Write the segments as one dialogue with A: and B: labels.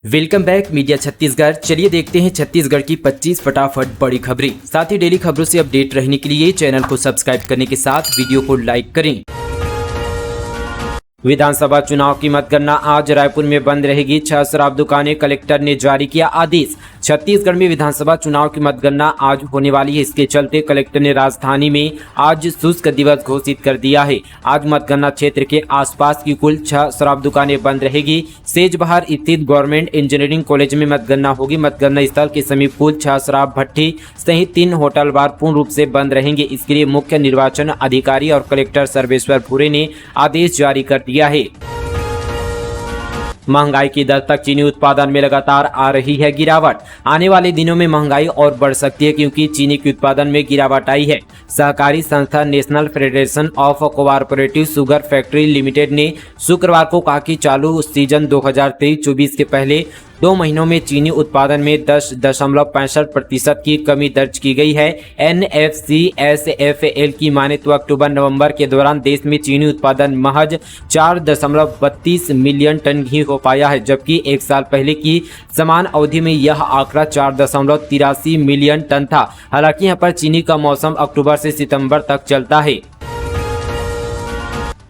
A: Welcome back media Chhattisgarh. चलिए देखते हैं छत्तीसगढ़ की 25 फटाफट बड़ी खबरें। साथ ही डेली खबरों से अपडेट रहने के लिए चैनल को सब्सक्राइब करने के साथ वीडियो को लाइक करें। विधानसभा चुनाव की मतगणना आज रायपुर में बंद रहेगी। 6 शराब दुकानें, कलेक्टर ने जारी किया आदेश। छत्तीसगढ़ में विधानसभा चुनाव की मतगणना आज होने वाली है। इसके चलते कलेक्टर ने राजधानी में आज शुष्क दिवस घोषित कर दिया है। आज मतगणना क्षेत्र के आसपास की कुल 6 शराब दुकानें बंद रहेगी। सेजबहार स्थित गवर्नमेंट इंजीनियरिंग कॉलेज में मतगणना होगी। मतगणना स्थल के समीप कुल 6 शराब भट्टी सहित 3 होटल बार पूर्ण रूप से बंद रहेंगे। इसके लिए मुख्य निर्वाचन अधिकारी और कलेक्टर सर्वेश्वर भूरे ने आदेश जारी कर दिया है। महंगाई की दर तक चीनी उत्पादन में लगातार आ रही है गिरावट। आने वाले दिनों में महंगाई और बढ़ सकती है क्योंकि चीनी के उत्पादन में गिरावट आई है। सहकारी संस्था national federation of cooperative sugar factory limited ने शुक्रवार को कहा कि चालू सीजन 2023-24 के पहले 2 महीनों में चीनी उत्पादन में 10.65% की कमी दर्ज की गई है। NFCSFAL की माने तो अक्टूबर-नवंबर के दौरान देश में चीनी उत्पादन महज 4.32 मिलियन टन ही हो पाया है, जबकि एक साल पहले की समान अवधि में यह आंकड़ा 4.83 मिलियन टन था। हालांकि यहाँ पर चीनी का मौसम अक्टूबर से सितंबर तक चलता है।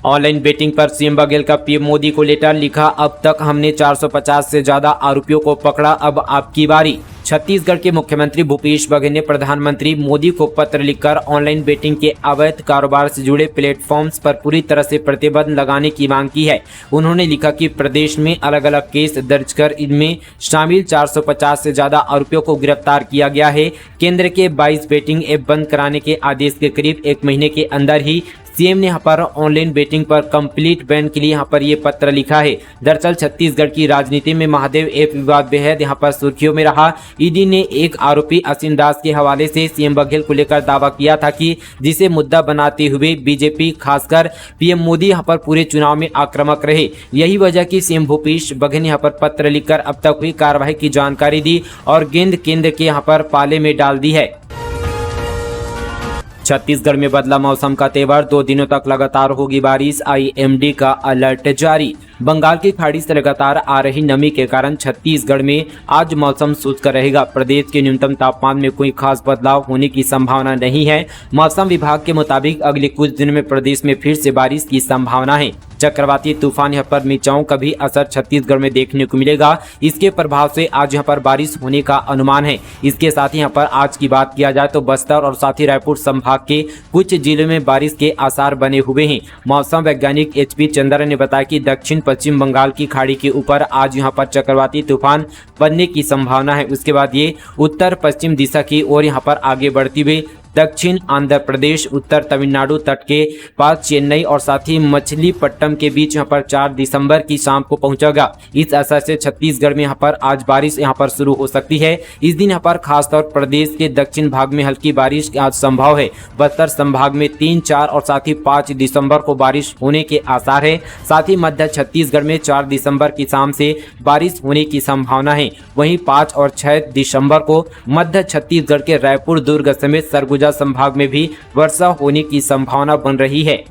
A: ऑनलाइन बेटिंग पर सीएम बघेल का पीएम मोदी को लेटर लिखा। अब तक हमने 450 से ज्यादा आरोपियों को पकड़ा, अब आपकी बारी। छत्तीसगढ़ के मुख्यमंत्री भूपेश बघेल ने प्रधानमंत्री मोदी को पत्र लिखकर ऑनलाइन बेटिंग के अवैध कारोबार से जुड़े प्लेटफॉर्म्स पर पूरी तरह से प्रतिबंध लगाने की मांग की है। उन्होंने लिखा कि प्रदेश में अलग अलग केस दर्ज कर इनमें शामिल 450 से ज्यादा आरोपियों को गिरफ्तार किया गया है। केंद्र के 22 बेटिंग ऐप बंद कराने के आदेश के करीब 1 महीने के अंदर ही सीएम ने यहाँ पर ऑनलाइन बेटिंग पर कंप्लीट बैन के लिए यहाँ पर ये पत्र लिखा है। दरअसल छत्तीसगढ़ की राजनीति में महादेव ऐप विवाद बेहद यहाँ पर सुर्खियों में रहा। ईडी ने एक आरोपी असीम दास के हवाले से सीएम बघेल को लेकर दावा किया था कि जिसे मुद्दा बनाते हुए बीजेपी खासकर पीएम मोदी यहाँ पर पूरे चुनाव में आक्रामक रहे। यही वजह की सीएम भूपेश बघेल ने यहाँ पर पत्र लिखकर अब तक हुई कार्रवाई की जानकारी दी और गेंद केंद्र के यहाँ पर पाले में डाल दी है। छत्तीसगढ़ में बदला मौसम का तेवर, 2 दिनों तक लगातार होगी बारिश। IMD का अलर्ट जारी। बंगाल की खाड़ी से लगातार आ रही नमी के कारण छत्तीसगढ़ में आज मौसम शुष्क रहेगा। प्रदेश के न्यूनतम तापमान में कोई खास बदलाव होने की संभावना नहीं है। मौसम विभाग के मुताबिक अगले कुछ दिनों में प्रदेश में फिर से बारिश की संभावना है। चक्रवाती तूफान यहाँ पर मिचाओं का भी असर छत्तीसगढ़ में देखने को मिलेगा। इसके प्रभाव से आज यहाँ पर बारिश होने का अनुमान है। इसके साथ ही यहाँ पर आज की बात किया जाए तो बस्तर और साथ ही रायपुर संभाग के कुछ जिलों में बारिश के आसार बने हुए हैं। मौसम वैज्ञानिक HP चंद्र ने बताया कि दक्षिण पश्चिम बंगाल की खाड़ी के ऊपर आज यहाँ पर चक्रवाती तूफान बनने की संभावना है। उसके बाद ये उत्तर पश्चिम दिशा की ओर यहाँ पर आगे बढ़ती हुई दक्षिण आंध्र प्रदेश, उत्तर तमिलनाडु तट के पास चेन्नई और साथ ही मछलीपट्टनम के बीच यहाँ पर 4 दिसंबर की शाम को पहुंचेगा। इस असर से छत्तीसगढ़ में यहाँ पर आज बारिश यहाँ पर शुरू हो सकती है। इस दिन यहाँ पर खासतौर प्रदेश के दक्षिण भाग में हल्की बारिश आज संभव है। बस्तर संभाग में 3, 4 और साथ ही 5 दिसंबर को बारिश होने के आसार है। साथ ही मध्य छत्तीसगढ़ में 4 दिसंबर की शाम से बारिश होने की संभावना है। वहीं 5 और 6 दिसंबर को मध्य छत्तीसगढ़ के रायपुर, दुर्ग समेत सरगुजा संभाग में भी वर्षा होने की संभावना बन रही है।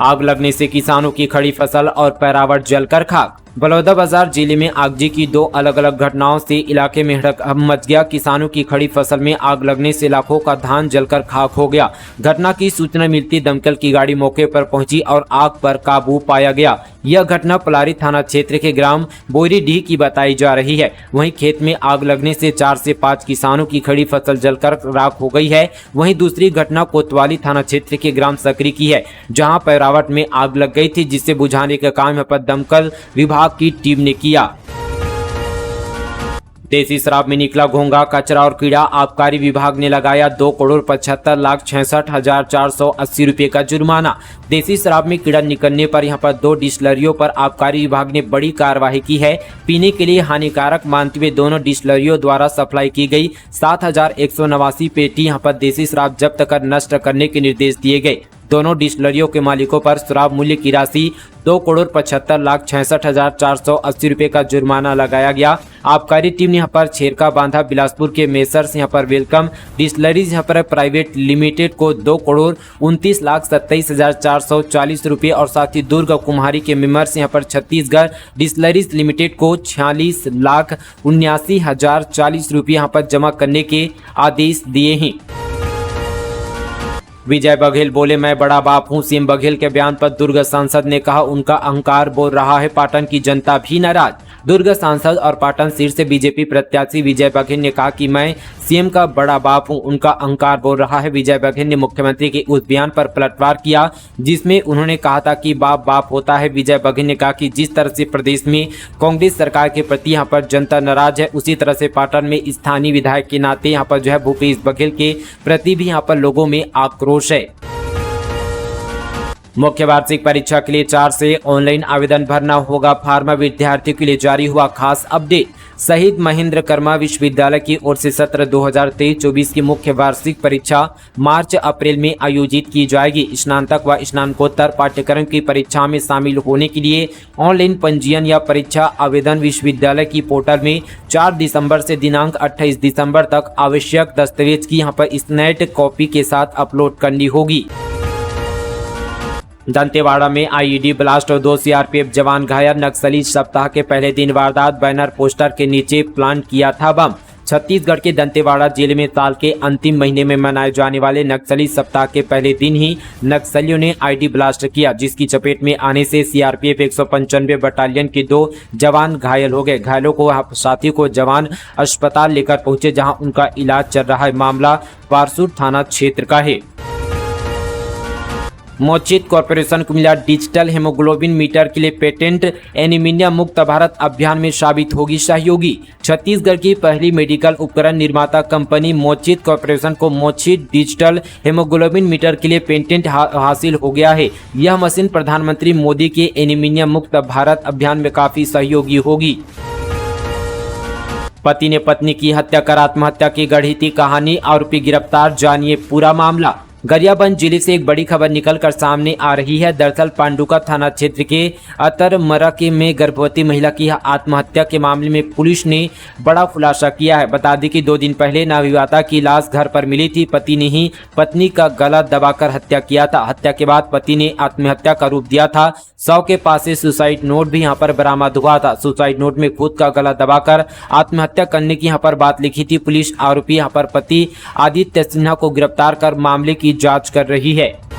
A: आग लगने से किसानों की खड़ी फसल और पैरावट जलकर खाक। बलौदाबाजार जिले में आगजनी की 2 अलग अलग घटनाओं से इलाके में हड़कंप मच गया। किसानों की खड़ी फसल में आग लगने से लाखों का धान जलकर खाक हो गया। घटना की सूचना मिलती दमकल की गाड़ी मौके पर पहुंची और आग पर काबू पाया गया। यह घटना पलारी थाना क्षेत्र के ग्राम बोरीडीह की बताई जा रही है। वहीं खेत में आग लगने से 4 से 5 किसानों की खड़ी फसल जलकर राख हो गई है। वहीं दूसरी घटना कोतवाली थाना क्षेत्र के ग्राम सकरी की है, जहां पैरावट में आग लग गई थी, जिसे बुझाने का काम यहाँ पर दमकल विभाग की टीम ने किया। देसी शराब में निकला घोंघा, कचरा और कीड़ा। आबकारी विभाग ने लगाया 2,75,66,480 रुपये का जुर्माना। देसी शराब में कीड़ा निकलने पर यहां पर 2 डिस्टिलरियों पर आबकारी विभाग ने बड़ी कार्रवाई की है। पीने के लिए हानिकारक मानते हुए दोनों डिस्टिलरियों द्वारा सप्लाई की गई 7,189 पेटी यहां पर देसी शराब जब्त कर नष्ट करने के निर्देश दिए गए। दोनों डिस्टिलरियों के मालिकों पर शराब मूल्य की राशि 2,75,66,480 रुपये का जुर्माना लगाया गया। आबकारी टीम ने यहाँ पर छेरका बांधा बिलासपुर के मेसर्स यहाँ पर वेलकम डिस्टिलरीज यहाँ पर प्राइवेट लिमिटेड को 2,29,27,440 रुपये और साथ ही दुर्ग कुम्हारी के मेमर्स यहाँ पर छत्तीसगढ़ डिस्टिलरीज लिमिटेड को 46,79,040 रुपये यहाँ पर जमा करने के आदेश दिए हैं। विजय बघेल बोले, मैं बड़ा बाप हूं। सीएम बघेल के बयान पर दुर्ग सांसद ने कहा उनका अहंकार बोल रहा है, पाटन की जनता भी नाराज। दुर्ग सांसद और पाटन सीट से बीजेपी प्रत्याशी विजय बघेल ने कहा कि मैं सीएम का बड़ा बाप हूं, उनका अहंकार बोल रहा है। विजय बघेल ने मुख्यमंत्री के उस बयान पर पलटवार किया जिसमें उन्होंने कहा था कि बाप बाप होता है। विजय बघेल ने कहा कि जिस तरह से प्रदेश में कांग्रेस सरकार के प्रति यहाँ पर जनता नाराज है, उसी तरह से पाटन में स्थानीय विधायक के नाते यहाँ पर जो है भूपेश बघेल के प्रति भी यहाँ पर लोगों में आक्रोश है। मुख्य वार्षिक परीक्षा के लिए 4 से ऑनलाइन आवेदन भरना होगा। फार्मा विद्यार्थियों के लिए जारी हुआ खास अपडेट। शहीद महेंद्र कर्मा विश्वविद्यालय की ओर से सत्र 2023-24 की मुख्य वार्षिक परीक्षा मार्च अप्रैल में आयोजित की जाएगी। स्नातक व स्नातकोत्तर पाठ्यक्रम की परीक्षा में शामिल होने के लिए ऑनलाइन पंजीयन या परीक्षा आवेदन विश्वविद्यालय की पोर्टल में 4 दिसंबर से दिनांक 28 दिसंबर तक आवश्यक दस्तावेज की यहाँ पर स्नैड कॉपी के साथ अपलोड करनी होगी। दंतेवाड़ा में आईईडी ब्लास्ट और 2 सीआरपीएफ जवान घायल। नक्सली सप्ताह के पहले दिन वारदात, बैनर पोस्टर के नीचे प्लांट किया था बम। छत्तीसगढ़ के दंतेवाड़ा जिले में साल के अंतिम महीने में मनाए जाने वाले नक्सली सप्ताह के पहले दिन ही नक्सलियों ने आईडी ब्लास्ट किया, जिसकी चपेट में आने से सीआरपीएफ 195 बटालियन के 2 जवान घायल हो गए। घायलों को साथी को जवान अस्पताल लेकर पहुंचे, जहां उनका इलाज चल रहा है। मामला पारसूर थाना क्षेत्र का है। मोचित कॉरपोरेशन को मिला डिजिटल हेमोग्लोबिन मीटर के लिए पेटेंट। एनीमिया मुक्त भारत अभियान में साबित होगी सहयोगी। छत्तीसगढ़ की पहली मेडिकल उपकरण निर्माता कंपनी मोचित कॉरपोरेशन को मोचित डिजिटल हेमोग्लोबिन मीटर के लिए पेटेंट हासिल हो गया है। यह मशीन प्रधानमंत्री मोदी के एनीमिया मुक्त भारत अभियान में काफी सहयोगी होगी। पति ने पत्नी की हत्या कर आत्महत्या की गढ़ी थी कहानी, आरोपी गिरफ्तार, जानिए पूरा मामला। गरियाबंद जिले से एक बड़ी खबर निकलकर सामने आ रही है। दरअसल पांडुका थाना क्षेत्र के अतरमरा में गर्भवती महिला की आत्महत्या के मामले में पुलिस ने बड़ा खुलासा किया है। बता दें कि 2 दिन पहले नवविवाहिता की लाश घर पर मिली थी। पति ने ही पत्नी का गला दबाकर हत्या किया था। हत्या के बाद पति ने आत्महत्या का रूप दिया था। शव के पास से सुसाइड नोट भी यहाँ पर बरामद हुआ था। सुसाइड नोट में खुद का गला दबाकर आत्महत्या करने की यहाँ पर बात लिखी थी। पुलिस आरोपी यहाँ पर पति आदित्य सिन्हा को गिरफ्तार कर मामले की जांच कर रही है।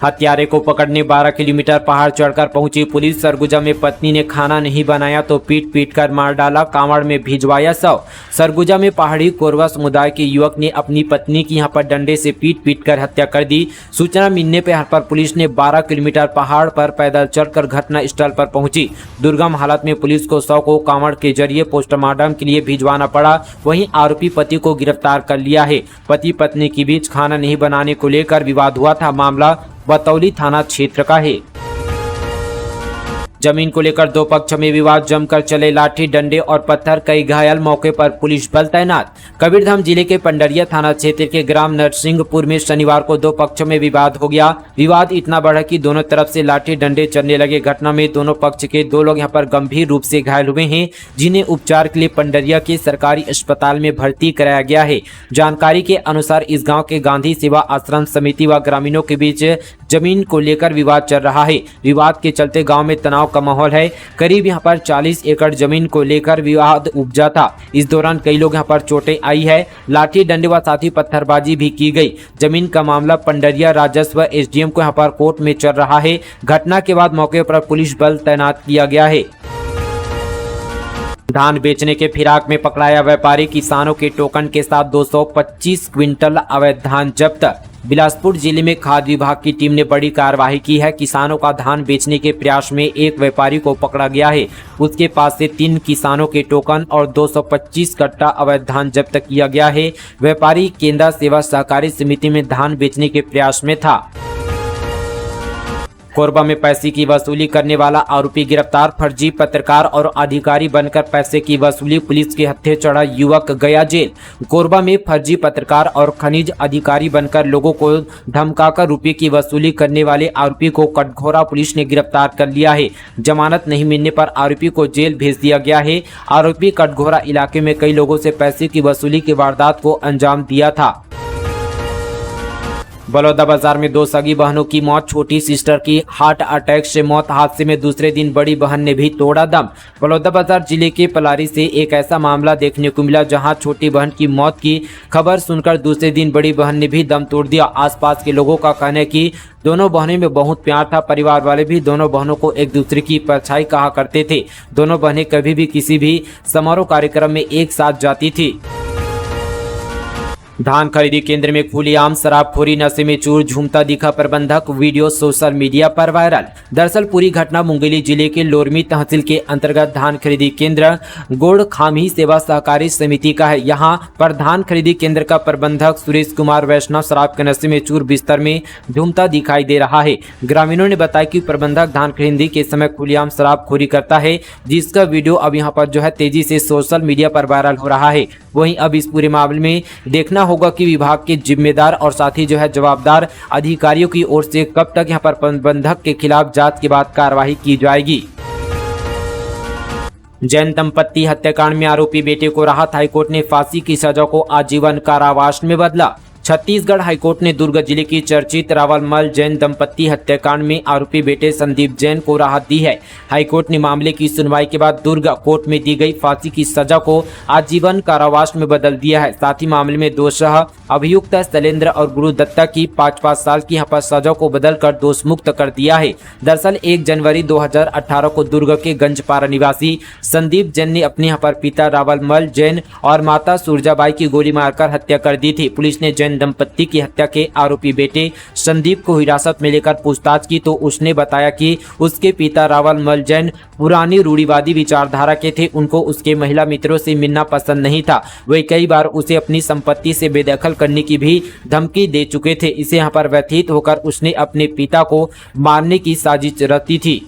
A: हत्यारे को पकड़ने 12 किलोमीटर पहाड़ चढ़कर पहुंची पुलिस। सरगुजा में पत्नी ने खाना नहीं बनाया तो पीट पीट कर मार डाला, कांवड़ में भिजवाया शव। सरगुजा में पहाड़ी कोरवा समुदाय के युवक ने अपनी पत्नी की यहां पर डंडे से पीट पीट कर हत्या कर दी। सूचना मिलने पर पुलिस ने 12 किलोमीटर पहाड़ पर पैदल चढ़कर घटना स्थल पर पहुंची। दुर्गम हालत में पुलिस को शव को कांवड़ के जरिए पोस्टमार्टम के लिए भिजवाना पड़ा। वहीं आरोपी पति को गिरफ्तार कर लिया है। पति पत्नी के बीच खाना नहीं बनाने को लेकर विवाद हुआ था। मामला बतौली थाना क्षेत्र का है। जमीन को लेकर 2 पक्ष में विवाद जमकर चले, लाठी डंडे और पत्थर, कई घायल, मौके पर पुलिस बल तैनात। कबीरधाम जिले के पंडरिया थाना क्षेत्र के ग्राम नरसिंहपुर में शनिवार को 2 पक्षों में विवाद हो गया। विवाद इतना बढ़ा कि दोनों तरफ से लाठी डंडे चलने लगे। घटना में दोनों पक्ष के 2 लोग यहां पर गंभीर रूप से घायल हुए हैं, जिन्हें उपचार के लिए पंडरिया के सरकारी अस्पताल में भर्ती कराया गया है। जानकारी के अनुसार इस गाँव के गांधी सेवा आश्रम समिति व ग्रामीणों के बीच जमीन को लेकर विवाद चल रहा है। विवाद के चलते गाँव में तनाव का माहौल है। करीब यहां पर 40 एकड़ जमीन को लेकर विवाद उपजा था। इस दौरान कई लोग यहां पर चोटें आई है। लाठी डंडे व साथ ही पत्थरबाजी भी की गई। जमीन का मामला पंडरिया राजस्व एसडीएम को यहां पर कोर्ट में चल रहा है। घटना के बाद मौके पर पुलिस बल तैनात किया गया है। धान बेचने के फिराक में पकड़ाया व्यापारी, किसानों के टोकन के साथ 225 क्विंटल अवैध धान जब्त। बिलासपुर जिले में खाद्य विभाग की टीम ने बड़ी कार्रवाई की है। किसानों का धान बेचने के प्रयास में एक व्यापारी को पकड़ा गया है। उसके पास से 3 किसानों के टोकन और 225 कट्टा अवैध धान जब्त किया गया है। व्यापारी केंद्र सेवा सहकारी समिति में धान बेचने के प्रयास में था। कोरबा में पैसे की वसूली करने वाला आरोपी गिरफ्तार। फर्जी पत्रकार और अधिकारी बनकर पैसे की वसूली, पुलिस के हत्थे चढ़ा युवक गया जेल। कोरबा में फर्जी पत्रकार और खनिज अधिकारी बनकर लोगों को धमकाकर रुपये की वसूली करने वाले आरोपी को कटघोरा पुलिस ने गिरफ्तार कर लिया है। जमानत नहीं मिलने पर आरोपी को जेल भेज दिया गया है। आरोपी कटघोरा इलाके में कई लोगों से पैसे की वसूली की वारदात को अंजाम दिया था। बलौदाबाजार में 2 सगी बहनों की मौत, छोटी सिस्टर की हार्ट अटैक से मौत। हादसे में दूसरे दिन बड़ी बहन ने भी तोड़ा दम। बलौदाबाजार जिले के पलारी से एक ऐसा मामला देखने को मिला जहां छोटी बहन की मौत की खबर सुनकर दूसरे दिन बड़ी बहन ने भी दम तोड़ दिया। आसपास के लोगों का कहना है कि दोनों बहनों में बहुत प्यार था। परिवार वाले भी दोनों बहनों को एक दूसरे की परछाई कहा करते थे। दोनों बहनें कभी भी किसी भी समारोह कार्यक्रम में एक साथ जाती थी। धान खरीदी केंद्र में खुलेआम शराबखोरी, नशे में चूर झूमता दिखा प्रबंधक, वीडियो सोशल मीडिया पर वायरल। दरअसल पूरी घटना मुंगेली जिले के लोरमी तहसील के अंतर्गत धान खरीदी केंद्र गोड़ खामी सेवा सहकारी समिति का है। यहां पर धान खरीदी केंद्र का प्रबंधक सुरेश कुमार वैष्णव शराब के नशे में चूर बिस्तर में झूमता दिखाई दे रहा है। ग्रामीणों ने बताया कि प्रबंधक धान खरीदी के समय खुलेआम शराबखोरी करता है, जिसका वीडियो अब यहां पर तेजी से सोशल मीडिया पर वायरल हो रहा है। वहीं अब इस पूरे मामले में देखना होगा कि विभाग के जिम्मेदार और साथ ही जवाबदार अधिकारियों की ओर से कब तक यहां पर प्रबंधक के खिलाफ जांच के बाद कार्रवाई की जाएगी। जैन दंपत्ति हत्याकांड में आरोपी बेटे को राहत, हाईकोर्ट ने फांसी की सजा को आजीवन कारावास में बदला। छत्तीसगढ़ हाईकोर्ट ने दुर्ग जिले की चर्चित रावलमल जैन दंपत्ति हत्याकांड में आरोपी बेटे संदीप जैन को राहत दी है। हाईकोर्ट ने मामले की सुनवाई के बाद दुर्ग कोर्ट में दी गई फांसी की सजा को आजीवन कारावास में बदल दिया है। साथ ही मामले में दोषः अभियुक्त शैलेंद्र और गुरु दत्ता की 5-5 साल की यहाँ पर सजा को बदलकर दोष मुक्त कर दिया है। दरअसल 1 जनवरी 2018 को दुर्ग के गंजपारा निवासी संदीप जैन ने अपने यहाँ पर पिता रावलमल जैन और माता सुरजाबाई की गोली मारकर हत्या कर दी थी। पुलिस ने जैन दंपत्ति की हत्या के आरोपी बेटे संदीप को हिरासत में लेकर पूछताछ की तो उसने बताया कि उसके पिता रावलमल जैन पुरानी रूढ़िवादी विचारधारा के थे। उनको उसके महिला मित्रों से मिलना पसंद नहीं था। वे कई बार उसे अपनी संपत्ति से बेदखल करने की भी धमकी दे चुके थे। इसे यहाँ पर व्यथित होकर उसने अपने पिता को मारने की साजिश रची थी।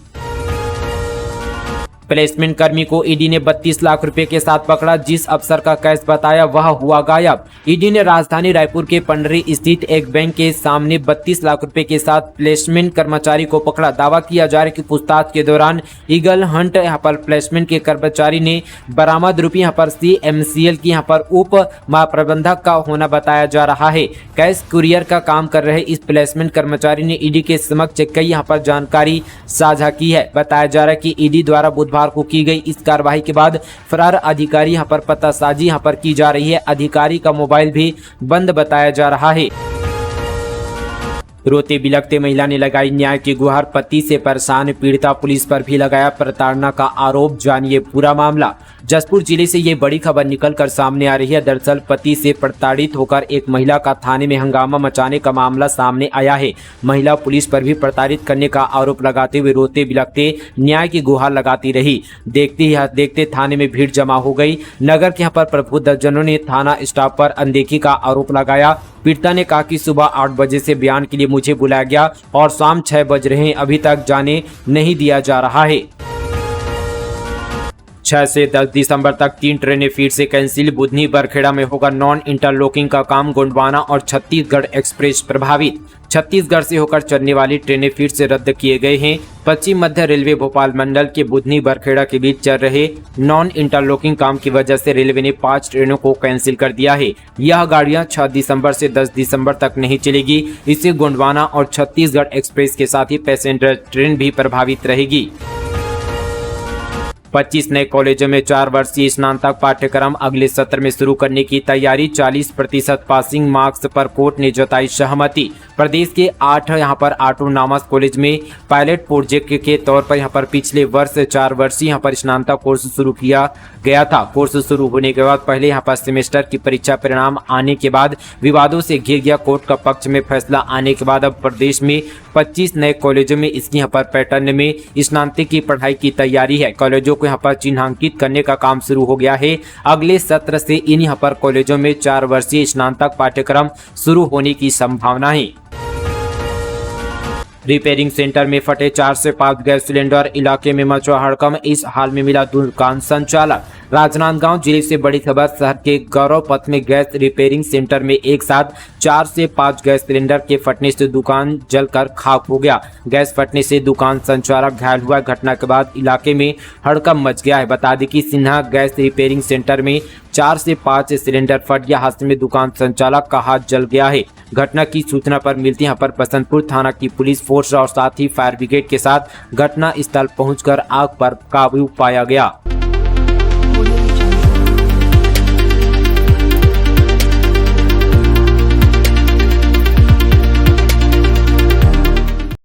A: प्लेसमेंट कर्मी को ईडी ने 32 लाख रुपए के साथ पकड़ा। जिस अफसर का केस बताया वह हुआ गायब। ईडी ने राजधानी रायपुर के पंडरी स्थित एक बैंक के सामने 32 लाख रुपए के साथ प्लेसमेंट कर्मचारी को पकड़ा। दावा किया जा रहा है कि पूछताछ के दौरान ईगल हंट यहाँ पर प्लेसमेंट के कर्मचारी ने बरामद रुपये यहाँ पर CMCL की यहाँ पर उप महाप्रबंधक का होना बताया जा रहा है। कैश कुरियर का काम कर रहे इस प्लेसमेंट कर्मचारी ने ईडी के समक्ष कई यहाँ पर जानकारी साझा की है। बताया जा रहा है कि ईडी द्वारा बुधवार को की गई इस कार्रवाई के बाद फरार अधिकारी यहां पर पतासाजी यहां पर की जा रही है। अधिकारी का मोबाइल भी बंद बताया जा रहा है। रोते बिलखते महिला ने लगाई न्याय की गुहार। पति से परेशान पीड़िता पुलिस पर भी लगाया प्रताड़ना का आरोप। जानिए पूरा मामला। जसपुर जिले से ये बड़ी खबर निकलकर सामने आ रही है। दरअसल पति से प्रताड़ित होकर एक महिला का थाने में हंगामा मचाने का मामला सामने आया है। महिला पुलिस पर भी प्रताड़ित करने का आरोप लगाते हुए रोते बिलखते न्याय की गुहार लगाती रही। देखते ही देखते थाने में भीड़ जमा हो गई। नगर के यहाँ पर प्रबुद्धजनों ने थाना स्टाफ पर अनदेखी का आरोप लगाया। पीड़िता ने कहा कि सुबह 8 बजे से बयान के लिए मुझे बुलाया गया और शाम 6 बज रहे हैं, अभी तक जाने नहीं दिया जा रहा है। 6 से 10 दिसंबर तक 3 ट्रेनें फिर से कैंसिल। बुधनी बरखेड़ा में होगा नॉन इंटरलॉकिंग का काम। गोंडवाना और छत्तीसगढ़ एक्सप्रेस प्रभावित। छत्तीसगढ़ से होकर चलने वाली ट्रेनें फिर से रद्द किए गए हैं। पश्चिम मध्य रेलवे भोपाल मंडल के बुधनी बरखेड़ा के बीच चल रहे नॉन इंटरलॉकिंग काम की वजह से रेलवे ने 5 ट्रेनों को कैंसिल कर दिया है। यह गाड़ियां 6 दिसंबर से 10 दिसंबर तक नहीं चलेगी। इससे गोंडवाना और छत्तीसगढ़ एक्सप्रेस के साथ ही पैसेंजर ट्रेन भी प्रभावित रहेगी। 25 नए कॉलेजों में 4 वर्षीय स्नातक पाठ्यक्रम अगले सत्र में शुरू करने की तैयारी। 40% पासिंग मार्क्स पर कोर्ट ने जताई सहमति। प्रदेश के 8 यहाँ पर ऑटोनॉमस कॉलेज में पायलट प्रोजेक्ट के तौर पर यहाँ पर पिछले वर्ष 4 वर्षीय यहाँ पर स्नातक कोर्स शुरू किया गया था। कोर्स शुरू होने के बाद पहले यहाँ पर सेमेस्टर की परीक्षा परिणाम आने के बाद विवादों से घिर गया। कोर्ट का पक्ष में फैसला आने के बाद अब प्रदेश में 25 नए कॉलेजों में इसकी यहाँ पर पैटर्न में स्नातक की पढ़ाई की तैयारी है। कॉलेजों को यहाँ पर चिन्हांकित करने का काम शुरू हो गया है। अगले सत्र से इन यहाँ पर कॉलेजों में 4 वर्षीय स्नातक पाठ्यक्रम शुरू होने की संभावना है। रिपेयरिंग सेंटर में फटे 4 से 5 गैस सिलेंडर, इलाके में मचा हड़कंप। इस हाल में मिला दुकान संचालक। राजनांदगांव जिले से बड़ी खबर। शहर के गौरव पथ में गैस रिपेयरिंग सेंटर में एक साथ 4 से 5 गैस सिलेंडर के फटने से दुकान जलकर खाक हो गया। गैस फटने से दुकान संचालक घायल हुआ। घटना के बाद इलाके में हड़कंप मच गया है। बता दें कि सिन्हा गैस रिपेयरिंग सेंटर में 4 से 5 सिलेंडर फट गया। हादसे में दुकान संचालक का हाथ जल गया है। घटना की सूचना पर मिलती यहाँ पर बसंतपुर थाना की पुलिस फोर्स और साथ ही फायर ब्रिगेड के साथ घटना स्थल पहुंचकर आग पर काबू पाया गया।